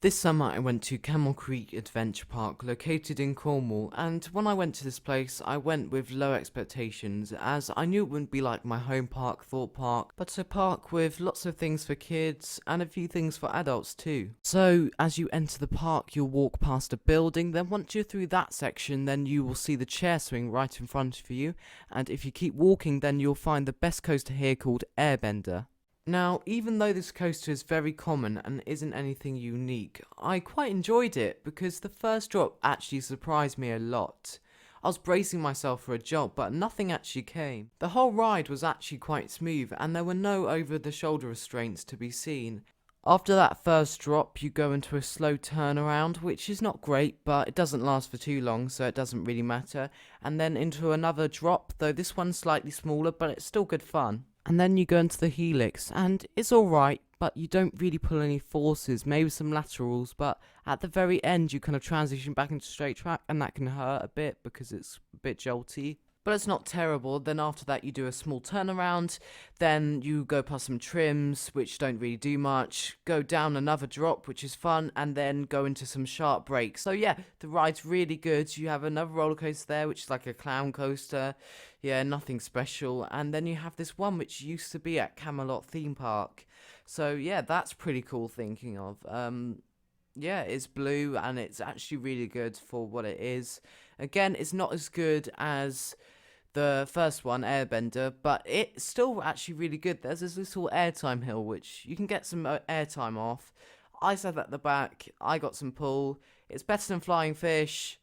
This summer I went to Camel Adventure Park located in Cornwall, and when I went to this place I went with low expectations as I knew it wouldn't be like my home park, Thought Park, but a park with lots of things for kids and a few things for adults too. So as you enter the park you'll walk past a building, then once you're through that section then you will see the chair swing right in front of you, and if you keep walking then you'll find the best coaster here called Airbender. Now, even though this coaster is very common and isn't anything unique, I quite enjoyed it because the first drop actually surprised me a lot. I was bracing myself for a jump, but nothing actually came. The whole ride was actually quite smooth and there were no over-the-shoulder restraints to be seen. After that first drop, you go into a slow turnaround, which is not great, but it doesn't last for too long, so it doesn't really matter. And then into another drop, though this one's slightly smaller, but it's still good fun. And then you go into the helix, and it's alright, but you don't really pull any forces, maybe some laterals, but at the very end you kind of transition back into straight track, and that can hurt a bit because it's a bit jolty. But it's not terrible. Then after that you do a small turnaround, then you go past some trims, which don't really do much, go down another drop, which is fun, and then go into some sharp breaks. So yeah, the ride's really good. You have another roller coaster there, which is like a clown coaster. Yeah, nothing special. And then you have this one which used to be at Camelot theme park. So yeah, that's pretty cool thinking of. Yeah, it's blue and it's actually really good for what it is. Again, it's not as good as the first one, Airbender, but it's still actually really good. There's this little airtime hill which you can get some airtime off. I sat at the back, I got some pull. It's better than Flying Fish.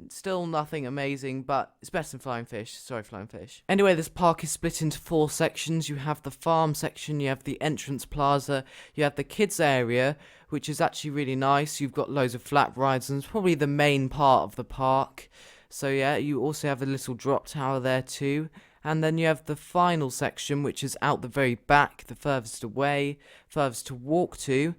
Still nothing amazing, but it's better than Flying Fish. Sorry, Flying Fish. Anyway, this park is split into 4 sections. You have the farm section, you have the entrance plaza, you have the kids area, which is actually really nice. You've got loads of flat rides, and it's probably the main part of the park. So yeah, you also have a little drop tower there too. And then you have the final section, which is out the very back, the furthest away, furthest to walk to.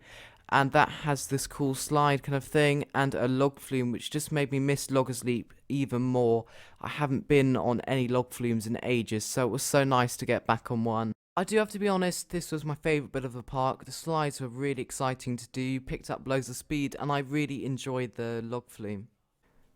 And that has this cool slide kind of thing and a log flume, which just made me miss Loggers Leap even more. I haven't been on any log flumes in ages, so it was so nice to get back on one. I do have to be honest, this was my favourite bit of the park. The slides were really exciting to do, picked up loads of speed, and I really enjoyed the log flume.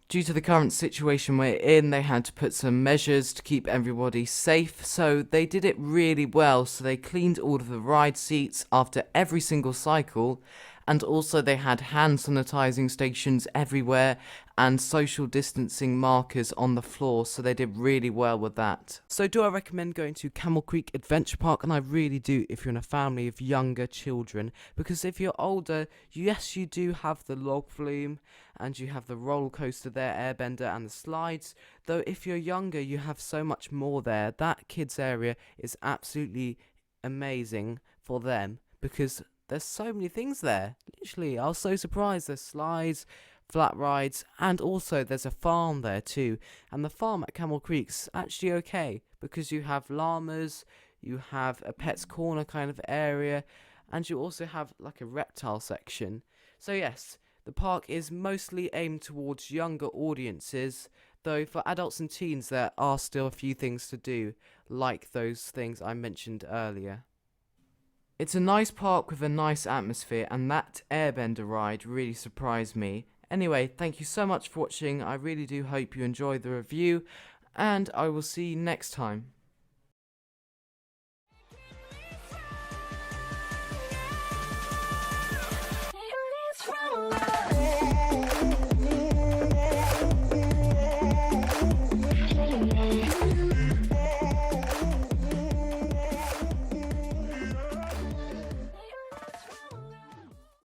Due to the current situation we're in, they had to put some measures to keep everybody safe, so they did it really well. So they cleaned all of the ride seats after every single cycle, and also they had hand sanitizing stations everywhere and social distancing markers on the floor, so they did really well with that. So do I recommend going to Camel Creek Adventure Park? And I really do if you're in a family of younger children, because if you're older, yes, you do have the log flume and you have the roller coaster there, Airbender, and the slides, though if you're younger you have so much more there. That kids area is absolutely amazing for them because there's so many things there. Literally, I was so surprised. There's slides, flat rides, and also there's a farm there too. And the farm at Camel Creek's actually okay because you have llamas, you have a pet's corner kind of area, and you also have like a reptile section. So yes, the park is mostly aimed towards younger audiences, though for adults and teens there are still a few things to do, like those things I mentioned earlier. It's a nice park with a nice atmosphere, and that Airbender ride really surprised me. Anyway, thank you so much for watching. I really do hope you enjoyed the review, and I will see you next time.